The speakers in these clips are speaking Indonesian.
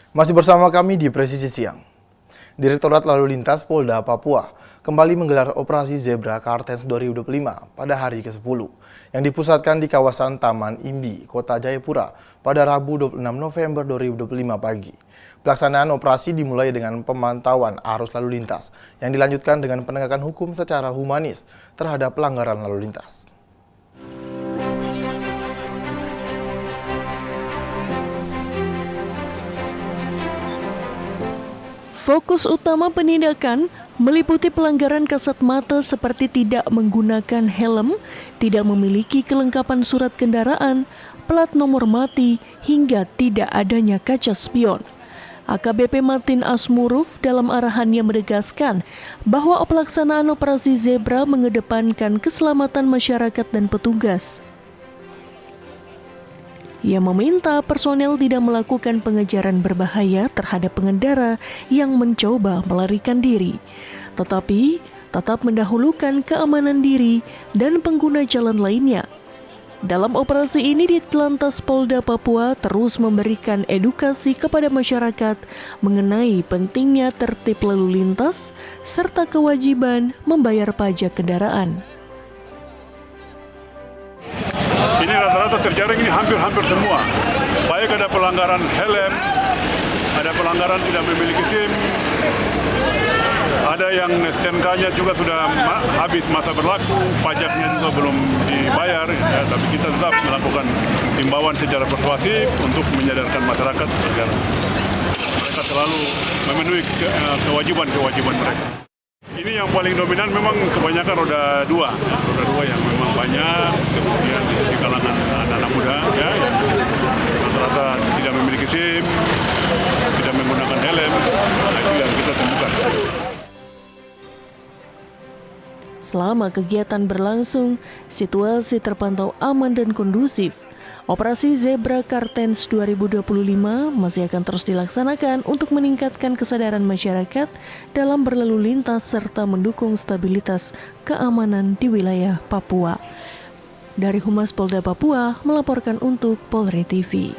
Masih bersama kami di Presisi Siang. Direktorat Lalu Lintas Polda Papua kembali menggelar operasi Zebra Kartens 2025 pada hari ke-10 yang dipusatkan di kawasan Taman Imbi, Kota Jayapura pada Rabu 26 November 2025 pagi. Pelaksanaan operasi dimulai dengan pemantauan arus lalu lintas yang dilanjutkan dengan penegakan hukum secara humanis terhadap pelanggaran lalu lintas. Fokus utama penindakan meliputi pelanggaran kasat mata seperti tidak menggunakan helm, tidak memiliki kelengkapan surat kendaraan, plat nomor mati, hingga tidak adanya kaca spion. AKBP Martin Asmuruf dalam arahannya menegaskan bahwa pelaksanaan operasi Zebra mengedepankan keselamatan masyarakat dan petugas. Ia meminta personel tidak melakukan pengejaran berbahaya terhadap pengendara yang mencoba melarikan diri, tetapi tetap mendahulukan keamanan diri dan pengguna jalan lainnya. Dalam operasi ini, Ditlantas Polda Papua terus memberikan edukasi kepada masyarakat mengenai pentingnya tertib lalu lintas serta kewajiban membayar pajak kendaraan. Ini rata-rata terjaring ini hampir semua. Baik ada pelanggaran helm, ada pelanggaran tidak memiliki SIM, ada yang STNK-nya juga sudah habis masa berlaku, pajaknya juga belum dibayar, ya, tapi kita tetap melakukan himbauan secara persuasif untuk menyadarkan masyarakat agar mereka selalu memenuhi kewajiban mereka. Ini yang paling dominan memang kebanyakan roda dua yang memang banyak, kemudian di kalangan anak-anak muda ya, yang rata-rata tidak memiliki SIM, tidak menggunakan helm, itu yang kita temukan. Selama kegiatan berlangsung, situasi terpantau aman dan kondusif. Operasi Zebra Kartens 2025 masih akan terus dilaksanakan untuk meningkatkan kesadaran masyarakat dalam berlalu lintas serta mendukung stabilitas keamanan di wilayah Papua. Dari Humas Polda Papua melaporkan untuk Polri TV.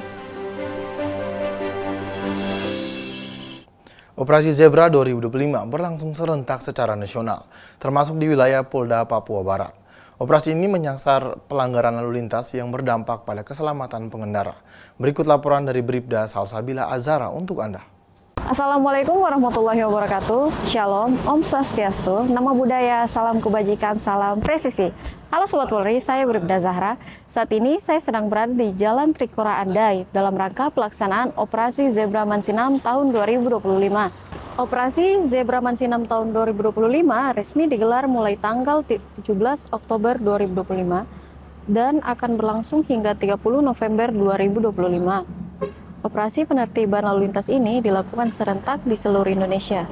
Operasi Zebra 2025 berlangsung serentak secara nasional, termasuk di wilayah Polda Papua Barat. Operasi ini menyasar pelanggaran lalu lintas yang berdampak pada keselamatan pengendara. Berikut laporan dari Bribda Salsabila Azara untuk Anda. Assalamualaikum warahmatullahi wabarakatuh. Shalom, Om Swastiastu, Namo Buddhaya, salam kebajikan, salam presisi. Halo Sobat Polri, saya Bribda Zahra. Saat ini saya sedang berada di Jalan Trikora Andai dalam rangka pelaksanaan Operasi Zebra Mansinam tahun 2025. Operasi Zebra Mansinam tahun 2025 resmi digelar mulai tanggal 17 Oktober 2025 dan akan berlangsung hingga 30 November 2025. Operasi penertiban lalu lintas ini dilakukan serentak di seluruh Indonesia.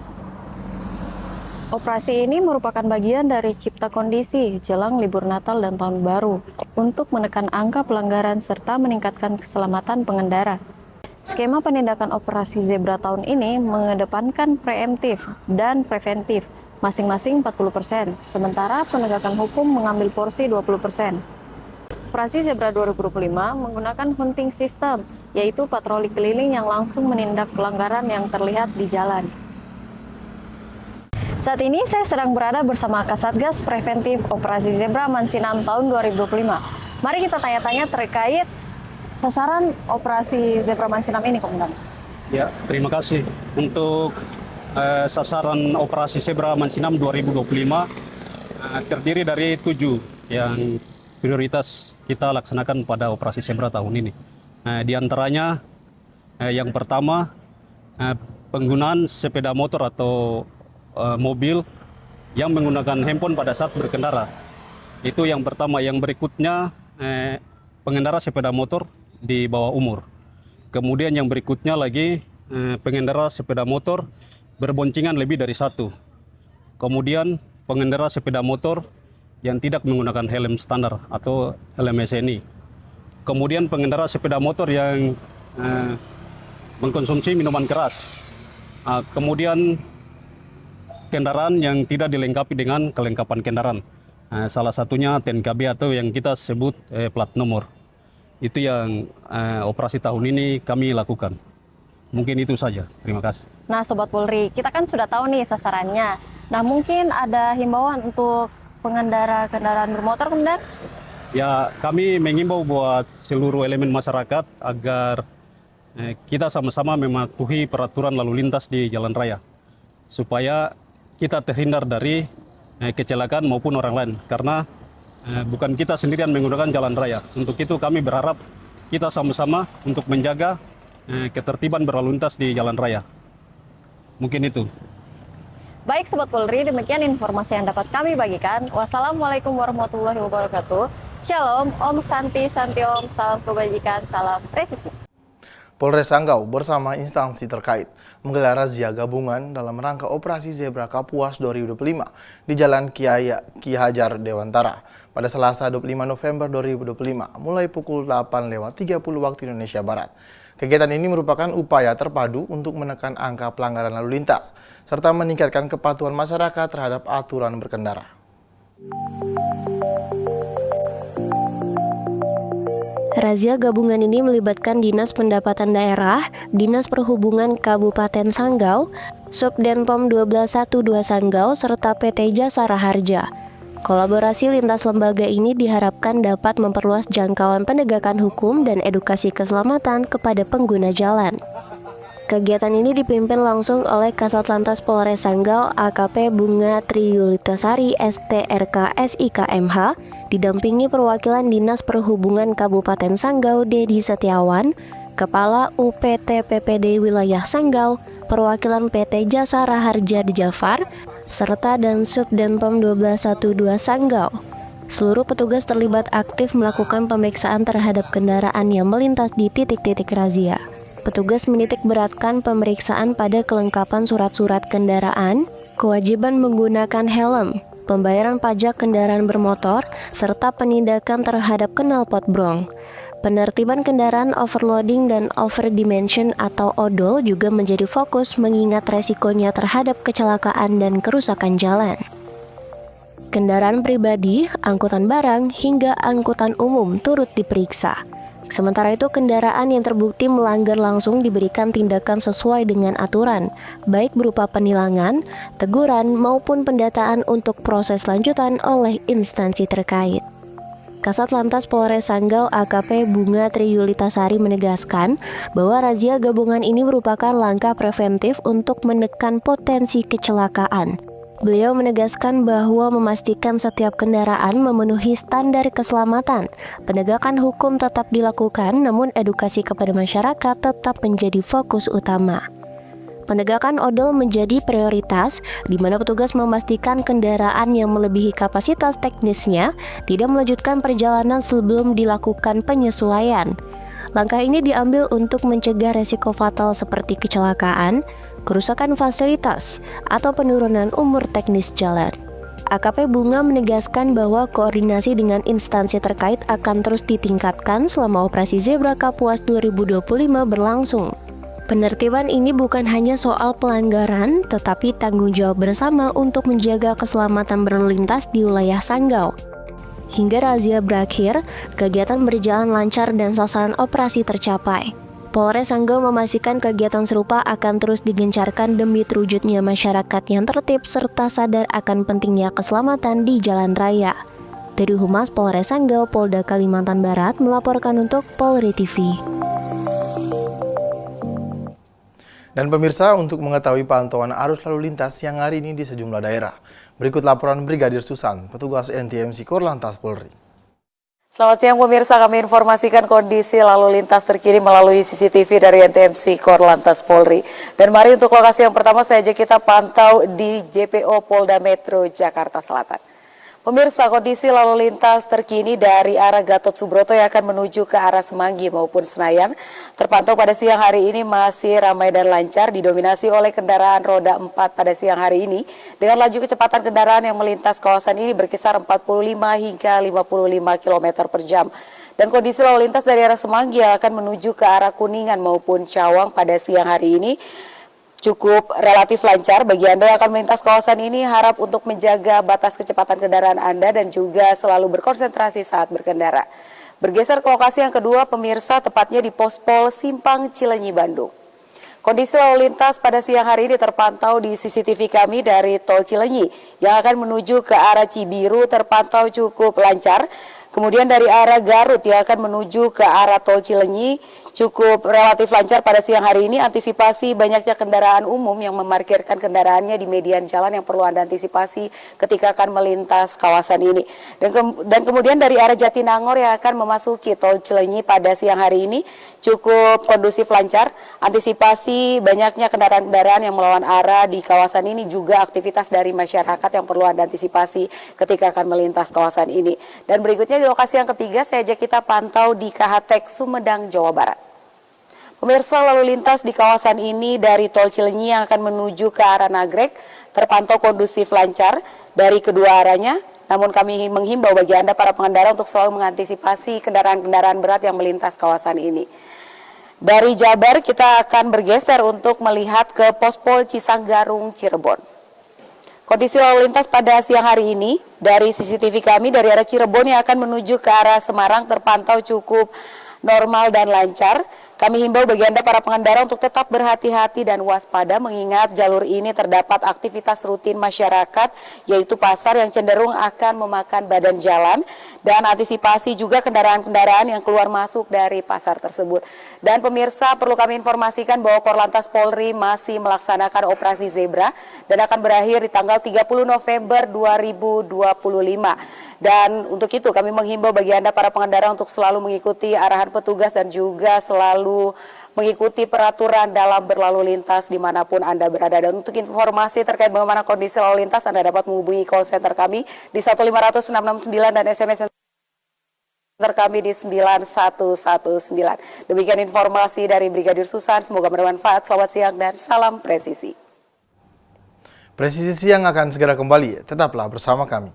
Operasi ini merupakan bagian dari cipta kondisi jelang libur Natal dan Tahun Baru untuk menekan angka pelanggaran serta meningkatkan keselamatan pengendara. Skema penindakan operasi Zebra tahun ini mengedepankan preemptif dan preventif masing-masing 40%, sementara penegakan hukum mengambil porsi 20%. Operasi Zebra 2025 menggunakan hunting system, yaitu patroli keliling yang langsung menindak pelanggaran yang terlihat di jalan. Saat ini saya sedang berada bersama Kasatgas Preventif Operasi Zebra Mansinam tahun 2025. Mari kita tanya-tanya terkait sasaran operasi Zebra Mansinam ini, Komandan. Ya, terima kasih. Untuk sasaran operasi Zebra Mansinam 2025 terdiri dari 7 yang prioritas kita laksanakan pada operasi Zebra tahun ini. Di antaranya yang pertama penggunaan sepeda motor atau mobil yang menggunakan handphone pada saat berkendara. Itu yang pertama. Yang berikutnya pengendara sepeda motor di bawah umur. Kemudian yang berikutnya lagi pengendara sepeda motor berboncengan lebih dari satu. Kemudian pengendara sepeda motor yang tidak menggunakan helm standar atau helm SNI. Kemudian pengendara sepeda motor yang mengkonsumsi minuman keras. Kemudian kendaraan yang tidak dilengkapi dengan kelengkapan kendaraan. Salah satunya TNKB atau yang kita sebut plat nomor. Itu yang operasi tahun ini kami lakukan. Mungkin itu saja. Terima kasih. Nah, Sobat Polri, kita kan sudah tahu nih sasarannya. Nah, mungkin ada himbauan untuk pengendara kendaraan bermotor kemudian? Ya, kami mengimbau buat seluruh elemen masyarakat agar kita sama-sama mematuhi peraturan lalu lintas di jalan raya supaya kita terhindar dari kecelakaan maupun orang lain, karena bukan kita sendirian menggunakan jalan raya. Untuk itu kami berharap kita sama-sama untuk menjaga ketertiban berlalu lintas di jalan raya. Mungkin itu. Baik Sobat Polri, demikian informasi yang dapat kami bagikan. Wassalamualaikum warahmatullahi wabarakatuh. Shalom, Om Santi, Santi Om, salam kebajikan, salam presisi. Polres Sanggau bersama instansi terkait menggelar razia gabungan dalam rangka Operasi Zebra Kapuas 2025 di Jalan Ki Hajar Dewantara pada Selasa 25 November 2025 mulai pukul 8:30 waktu Indonesia Barat. Kegiatan ini merupakan upaya terpadu untuk menekan angka pelanggaran lalu lintas serta meningkatkan kepatuhan masyarakat terhadap aturan berkendara. Razia gabungan ini melibatkan Dinas Pendapatan Daerah, Dinas Perhubungan Kabupaten Sanggau, Subdenpom 1212 Sanggau, serta PT Jasa Raharja. Kolaborasi lintas lembaga ini diharapkan dapat memperluas jangkauan penegakan hukum dan edukasi keselamatan kepada pengguna jalan. Kegiatan ini dipimpin langsung oleh Kasat Lantas Polres Sanggau AKP Bunga Triyulitasari STRK SIKMH, didampingi perwakilan Dinas Perhubungan Kabupaten Sanggau Dedi Setiawan, Kepala UPT PPD Wilayah Sanggau, perwakilan PT Jasa Raharja di Jafar, serta dan Subdenpom 1212 Sanggau. Seluruh petugas terlibat aktif melakukan pemeriksaan terhadap kendaraan yang melintas di titik-titik razia. Petugas menitik beratkan pemeriksaan pada kelengkapan surat-surat kendaraan, kewajiban menggunakan helm, pembayaran pajak kendaraan bermotor, serta penindakan terhadap knalpot brong. Penertiban kendaraan overloading dan overdimension atau odol juga menjadi fokus mengingat resikonya terhadap kecelakaan dan kerusakan jalan. Kendaraan pribadi, angkutan barang, hingga angkutan umum turut diperiksa. Sementara itu, kendaraan yang terbukti melanggar langsung diberikan tindakan sesuai dengan aturan, baik berupa penilangan, teguran, maupun pendataan untuk proses lanjutan oleh instansi terkait. Kasat Lantas Polres Sanggau AKP Bunga Triyulitasari menegaskan bahwa razia gabungan ini merupakan langkah preventif untuk menekan potensi kecelakaan. Beliau menegaskan bahwa memastikan setiap kendaraan memenuhi standar keselamatan, penegakan hukum tetap dilakukan, namun edukasi kepada masyarakat tetap menjadi fokus utama. Penegakan odol menjadi prioritas, di mana petugas memastikan kendaraan yang melebihi kapasitas teknisnya tidak melanjutkan perjalanan sebelum dilakukan penyesuaian. Langkah ini diambil untuk mencegah resiko fatal seperti kecelakaan, kerusakan fasilitas, atau penurunan umur teknis jalan. AKP Bunga menegaskan bahwa koordinasi dengan instansi terkait akan terus ditingkatkan selama Operasi Zebra Kapuas 2025 berlangsung. Penertiban ini bukan hanya soal pelanggaran, tetapi tanggung jawab bersama untuk menjaga keselamatan berlalu lintas di wilayah Sanggau. Hingga razia berakhir, kegiatan berjalan lancar dan sasaran operasi tercapai. Polres Sanggau memastikan kegiatan serupa akan terus digencarkan demi terwujudnya masyarakat yang tertib serta sadar akan pentingnya keselamatan di jalan raya. Dari Humas Polres Sanggau, Polda Kalimantan Barat melaporkan untuk Polri TV. Dan pemirsa, untuk mengetahui pantauan arus lalu lintas yang hari ini di sejumlah daerah, berikut laporan Brigadir Susan, petugas NTMC Korlantas Polri. Selamat siang pemirsa, kami informasikan kondisi lalu lintas terkini melalui CCTV dari NTMC Korlantas Polri. Dan mari untuk lokasi yang pertama saja kita pantau di JPO Polda Metro Jakarta Selatan. Pemirsa, kondisi lalu lintas terkini dari arah Gatot Subroto yang akan menuju ke arah Semanggi maupun Senayan terpantau pada siang hari ini masih ramai dan lancar, didominasi oleh kendaraan roda 4 pada siang hari ini dengan laju kecepatan kendaraan yang melintas kawasan ini berkisar 45 hingga 55 km per jam. Dan kondisi lalu lintas dari arah Semanggi yang akan menuju ke arah Kuningan maupun Cawang pada siang hari ini cukup relatif lancar. Bagi Anda yang akan melintas kawasan ini, harap untuk menjaga batas kecepatan kendaraan Anda dan juga selalu berkonsentrasi saat berkendara. Bergeser ke lokasi yang kedua, pemirsa, tepatnya di Pos Pol Simpang Cilenyi, Bandung. Kondisi lalu lintas pada siang hari ini terpantau di CCTV kami dari Tol Cileunyi yang akan menuju ke arah Cibiru terpantau cukup lancar. Kemudian dari arah Garut yang akan menuju ke arah Tol Cileunyi cukup relatif lancar pada siang hari ini. Antisipasi banyaknya kendaraan umum yang memarkirkan kendaraannya di median jalan yang perlu Anda antisipasi ketika akan melintas kawasan ini. Dan kemudian dari arah Jatinangor yang akan memasuki Tol Cileunyi pada siang hari ini cukup kondusif lancar. Antisipasi banyaknya kendaraan-kendaraan yang melawan arah di kawasan ini, juga aktivitas dari masyarakat yang perlu Anda antisipasi ketika akan melintas kawasan ini. Dan berikutnya di lokasi yang ketiga, saya ajak kita pantau di KHTEK Sumedang, Jawa Barat. Pemirsa, lalu lintas di kawasan ini dari Tol Cileunyi yang akan menuju ke arah Nagrek terpantau kondusif lancar dari kedua arahnya. Namun kami menghimbau bagi Anda para pengendara untuk selalu mengantisipasi kendaraan-kendaraan berat yang melintas kawasan ini. Dari Jabar kita akan bergeser untuk melihat ke Pospol Cisanggarung, Cirebon. Kondisi lalu lintas pada siang hari ini dari CCTV kami dari arah Cirebon yang akan menuju ke arah Semarang terpantau cukup normal dan lancar. Kami himbau bagi Anda para pengendara untuk tetap berhati-hati dan waspada mengingat jalur ini terdapat aktivitas rutin masyarakat, yaitu pasar yang cenderung akan memakan badan jalan, dan antisipasi juga kendaraan-kendaraan yang keluar masuk dari pasar tersebut. Dan pemirsa, perlu kami informasikan bahwa Korlantas Polri masih melaksanakan operasi Zebra dan akan berakhir di tanggal 30 November 2025. Dan untuk itu kami menghimbau bagi Anda para pengendara untuk selalu mengikuti arahan petugas dan juga selalu mengikuti peraturan dalam berlalu lintas dimanapun Anda berada. Dan untuk informasi terkait bagaimana kondisi lalu lintas, Anda dapat menghubungi call center kami di 1500669 dan SMS center kami di 9119. Demikian informasi dari Brigadir Susan, semoga bermanfaat. Selamat siang dan salam presisi. Presisi Siang akan segera kembali, tetaplah bersama kami.